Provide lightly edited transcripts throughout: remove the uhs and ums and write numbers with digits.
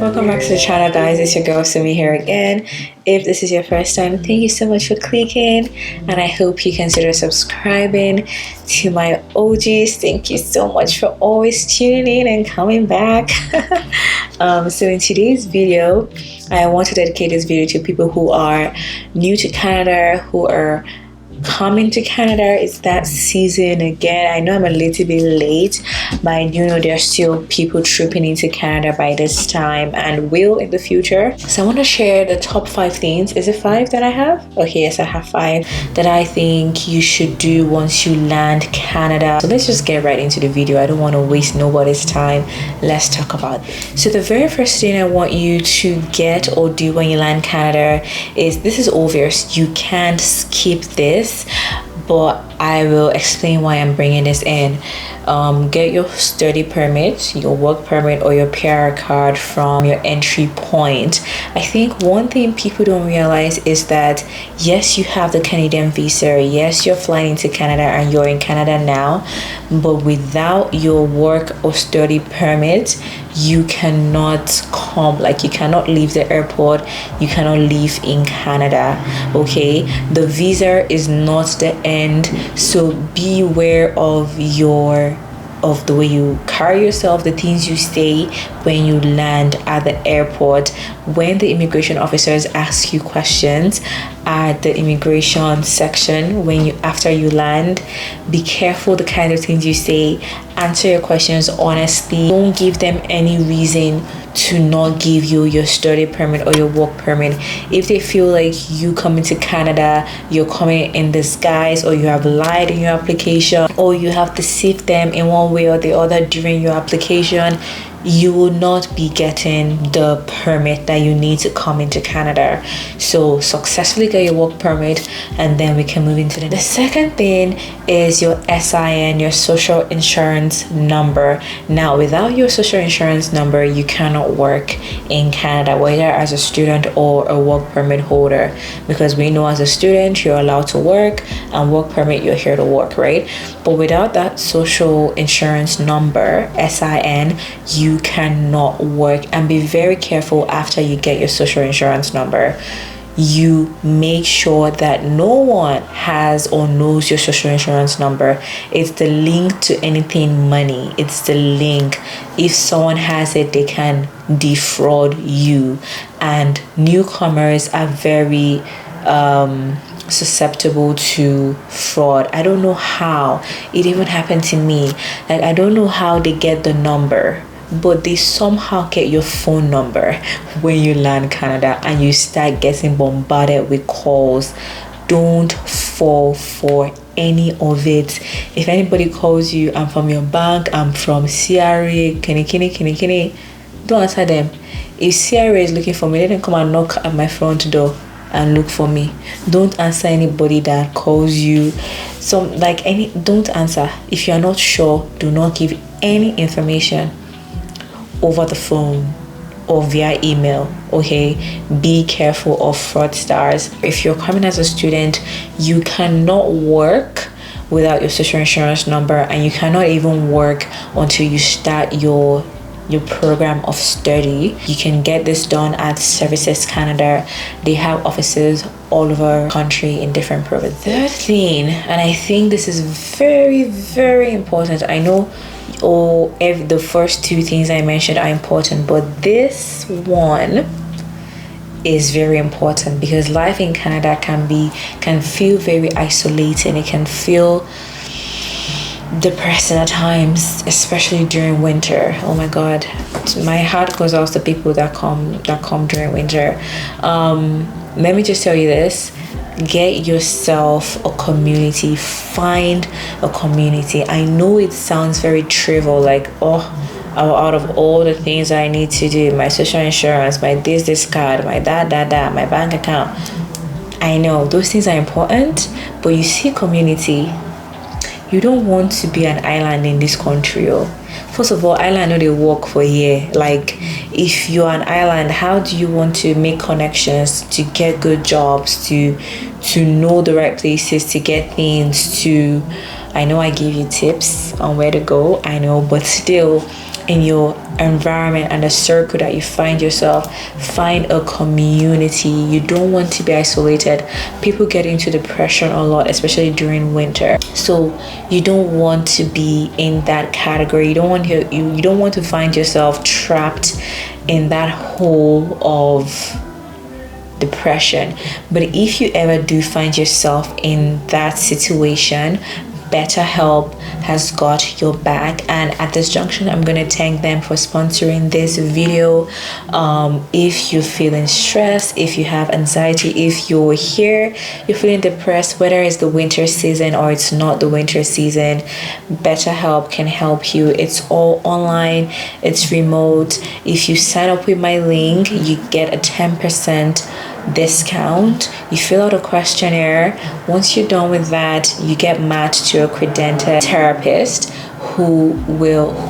Welcome back to the channel, guys. It's your girl Sumi here again. If this is your first time, thank you so much for clicking, and I hope you consider subscribing. To my OGs, thank you so much for always tuning in and coming back. So in today's video, I want to dedicate this video to people who are new to Canada, who are coming to Canada. It's that season again. I know I'm a little bit late, but I do know there's still people trooping into Canada by this time and will in the future. So I want to share the top 5 things. Is it 5 that I have? Okay, yes, I have 5 that I think you should do once you land Canada. So let's just get right into the video. I don't want to waste nobody's time. Let's talk about it. So the very first thing I want you to get or do when you land Canada is, this is obvious, you can't skip this, but I will explain why I'm bringing this in. Get your study permit, your work permit, or your PR card from your entry point. I think one thing people don't realize is that yes, you have the Canadian visa, yes, you're flying into Canada and you're in Canada now, but without your work or study permit, you cannot come, like you cannot leave the airport, you cannot leave in Canada. Okay, the visa is not the end, so beware of the way you carry yourself, the things you say when you land at the airport. When the immigration officers ask you questions at the immigration section after you land, be careful the kind of things you say. Answer your questions honestly. Don't give them any reason to not give you your study permit or your work permit. If they feel like you coming to Canada, you're coming in disguise, or you have lied in your application, or you have deceived them in one way or the other during your application, you will not be getting the permit that you need to come into Canada. So successfully get your work permit, and then we can move into the second thing is your SIN, your social insurance number. Now, without your social insurance number, you cannot work in Canada, whether as a student or a work permit holder, because we know as a student you're allowed to work, and work permit you're here to work, right? But without that social insurance number, SIN, you cannot work. And be very careful after you get your social insurance number. You make sure that no one has or knows your social insurance number. It's the link to anything money. It's the link. If someone has it, they can defraud you. And newcomers are very susceptible to fraud. I don't know how. It even happened to me. Like, I don't know how they get the number, but they somehow get your phone number when you land Canada, and you start getting bombarded with calls. Don't fall for any of it. If anybody calls you, I'm from your bank, I'm from CRA, kini, don't answer them. If CRA is looking for me, let them come and knock at my front door and look for me. Don't answer anybody that calls you. Don't answer. If you're not sure, do not give any information over the phone or via email. Okay, be careful of fraudsters. If you're coming as a student, you cannot work without your social insurance number, and you cannot even work until you start your program of study. You can get this done at Services Canada. They have offices all over the country in different provinces. Third thing, and I think this is very, very important. I know the first 2 things I mentioned are important, but this one is very important, because life in Canada can feel very isolating. It can feel depressing at times, especially during winter. Oh my god, my heart goes out to people that come during winter. Let me just tell you this: get yourself a community. Find a community. I know it sounds very trivial, like, out of all the things I need to do, my social insurance, my this card, my that, my bank account. I know those things are important, but you see, community, you don't want to be an island in this country. First of all, island, they work for here. Like, if you're an island, how do you want to make connections, to get good jobs, to know the right places, to get things, to I know I gave you tips on where to go, I know, but still, in your environment and the circle that you find yourself, find a community. You don't want to be isolated. People get into depression a lot, especially during winter, so you don't want to be in that category. You don't want to find yourself trapped in that hole of depression. But if you ever do find yourself in that situation, BetterHelp has got your back, and at this junction I'm going to thank them for sponsoring this video. If you're feeling stressed, if you have anxiety, if you're feeling depressed, whether it's the winter season or it's not the winter season, BetterHelp can help you. It's all online, it's remote. If you sign up with my link, you get a 10% discount. You fill out a questionnaire. Once you're done with that, you get matched to a credentialed therapist who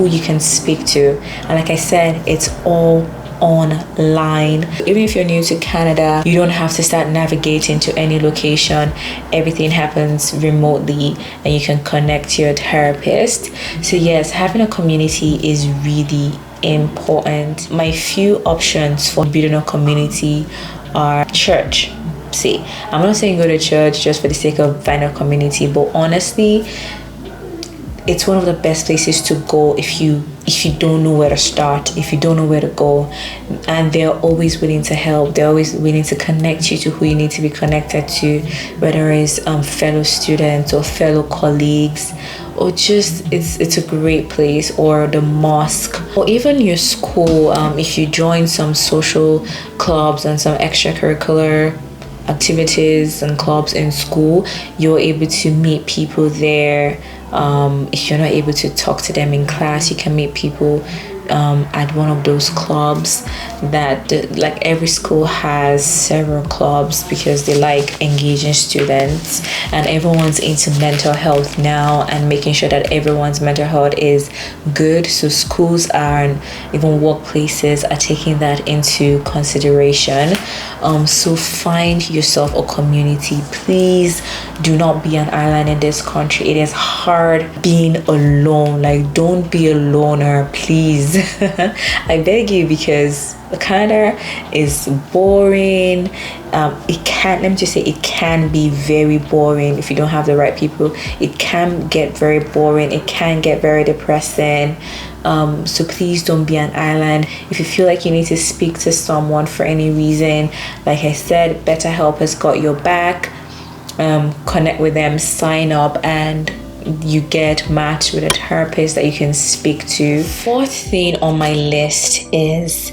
you can speak to. And like I said, it's all online. Even if you're new to Canada, you don't have to start navigating to any location. Everything happens remotely and you can connect to your therapist. So yes, having a community is really important. My few options for building a community are church. See, I'm not saying go to church just for the sake of finding a community, but honestly, it's one of the best places to go if you don't know where to start, if you don't know where to go. And they're always willing to help. They're always willing to connect you to who you need to be connected to, whether it's fellow students or fellow colleagues, or just it's a great place. Or the mosque, or even your school. If you join some social clubs and some extracurricular activities and clubs in school, you're able to meet people there. If you're not able to talk to them in class, you can meet people at one of those clubs. That like every school has several clubs because they like engaging students, and everyone's into mental health now and making sure that everyone's mental health is good. So schools and even workplaces are taking that into consideration. So find yourself a community. Please do not be an island in this country. It is hard being alone. Like, don't be a loner, please. I beg you, because Canada is boring. It can be very boring if you don't have the right people. It can get very boring. It can get very depressing. So please don't be an island. If you feel like you need to speak to someone for any reason, like I said, BetterHelp has got your back. Connect with them, sign up, and you get matched with a therapist that you can speak to. Fourth thing on my list is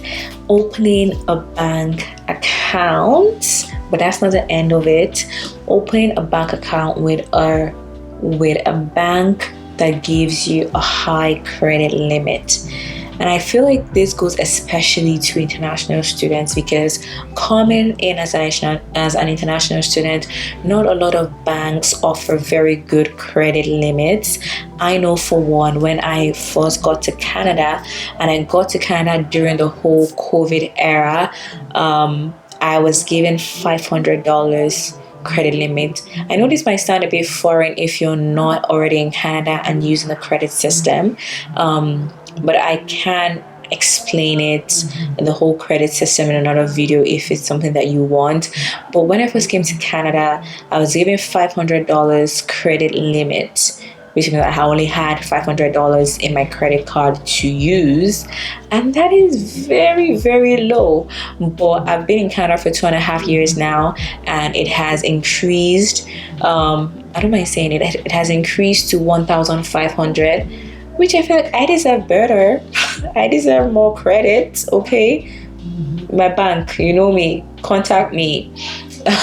opening a bank account, but that's not the end of it. Opening a bank account with a bank that gives you a high credit limit. And I feel like this goes especially to international students, because coming in as an international student, not a lot of banks offer very good credit limits. I know for one, when I first got to Canada, and I got to Canada during the whole COVID era, I was given $500 credit limit. I know this might sound a bit foreign if you're not already in Canada and using the credit system, but I can explain it in the whole credit system in another video if it's something that you want. But when I first came to Canada, I was given $500 credit limit, which means I only had $500 in my credit card to use, and that is very, very low. But I've been in Canada for 2.5 years now, and it has increased. I don't mind saying it. It has increased to 1,500, which I feel like I deserve better. I deserve more credit. Okay, my bank, you know me, contact me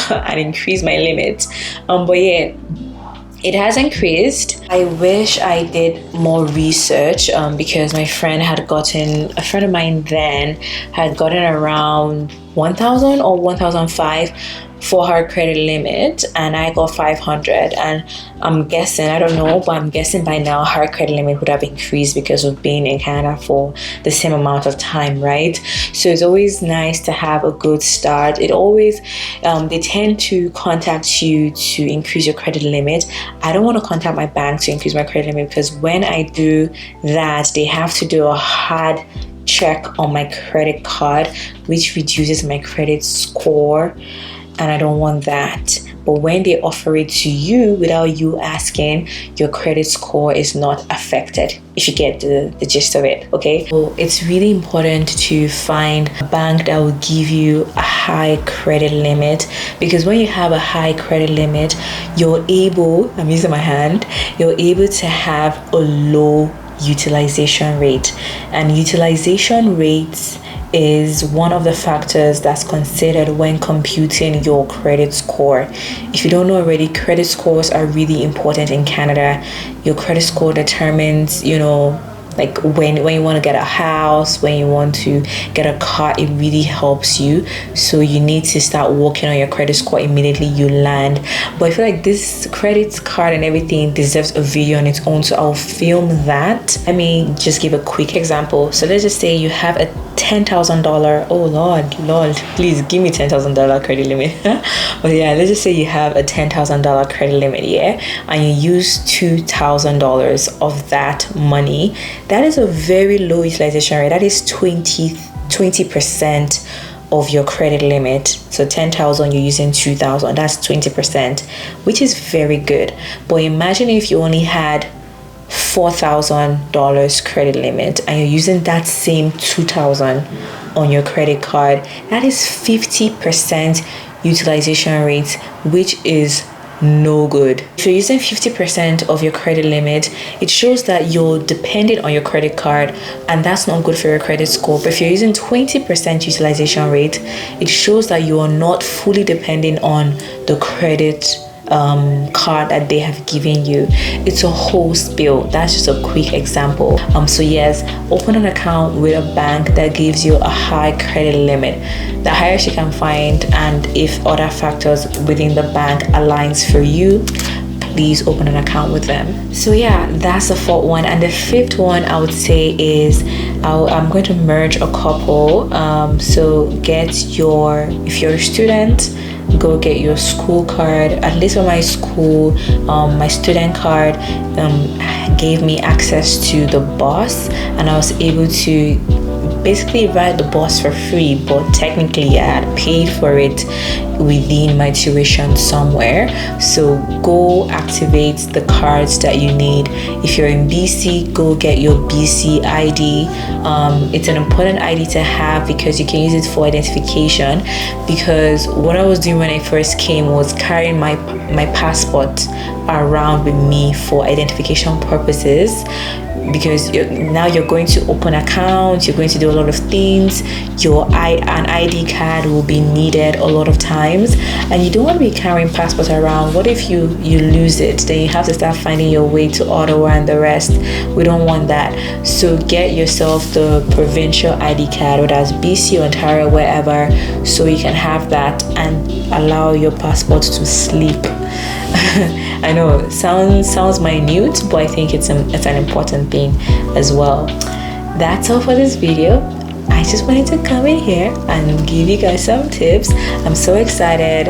and increase my limit. But yeah, it has increased. I wish I did more research because a friend of mine then had gotten around 1,000 or 1,005 for her credit limit, and I got 500. And I'm guessing, I don't know, but I'm guessing by now her credit limit would have increased because of being in Canada for the same amount of time, right? So it's always nice to have a good start. It always they tend to contact you to increase your credit limit. I don't want to contact my bank to increase my credit limit, because when I do that, they have to do a hard check on my credit card, which reduces my credit score, and I don't want that. But when they offer it to you without you asking, your credit score is not affected, if you get the gist of it. Okay, so it's really important to find a bank that will give you a high credit limit, because when you have a high credit limit, you're able, I'm using my hand, you're able to have a low utilization rate. And utilization rates is one of the factors that's considered when computing your credit score. If you don't know already, credit scores are really important in Canada. Your credit score determines, like when you want to get a house, when you want to get a car, it really helps you. So you need to start working on your credit score immediately you land. But I feel like this credit card and everything deserves a video on its own, so I'll film that. Let me just give a quick example. So let's just say you have a $10,000, oh lord, please give me $10,000 credit limit. But yeah, let's just say you have a $10,000 credit limit, yeah, and you use $2,000 of that money. That is a very low utilization rate. That is 20% of your credit limit. So 10,000, you're using 2,000, that's 20%, which is very good. But imagine if you only had $4,000 credit limit and you're using that same 2,000 on your credit card. That is 50% utilization rate, which is no good. If you're using 50% of your credit limit, it shows that you're dependent on your credit card, and that's not good for your credit score. But if you're using 20% utilization rate, it shows that you are not fully dependent on the credit card that they have given you. It's a whole spiel. That's just a quick example. So yes, open an account with a bank that gives you a high credit limit. The highest you can find, and if other factors within the bank aligns for you, please open an account with them. So yeah, that's the fourth one. And the fifth one I would say is I'm going to merge a couple. So if you're a student, go get your school card. At least for my school, my student card gave me access to the bus, and I was able to basically ride the bus for free, but technically I had paid for it within my tuition somewhere. So go activate the cards that you need. If you're in BC, go get your BC ID. It's an important ID to have because you can use it for identification. Because what I was doing when I first came was carrying my passport around with me for identification purposes, because now you're going to open accounts, you're going to do a lot of things. An ID card will be needed a lot of times, and you don't want to be carrying passports around. What if you lose it? Then you have to start finding your way to Ottawa and the rest. We don't want that. So get yourself the provincial ID card, whether that's BC, Ontario, wherever, so you can have that and allow your passport to sleep. I know it sounds minute, but I think it's an important thing as well. That's all for this video. I just wanted to come in here and give you guys some tips. I'm so excited.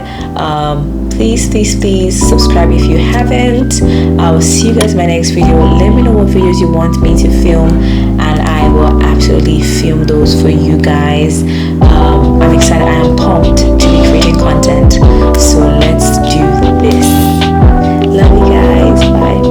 Please subscribe if you haven't. I will see you guys in my next video. Let me know what videos you want me to film, and I will absolutely film those for you guys. I'm excited. I am pumped to be creating content. So let's do this. Love you guys. Bye.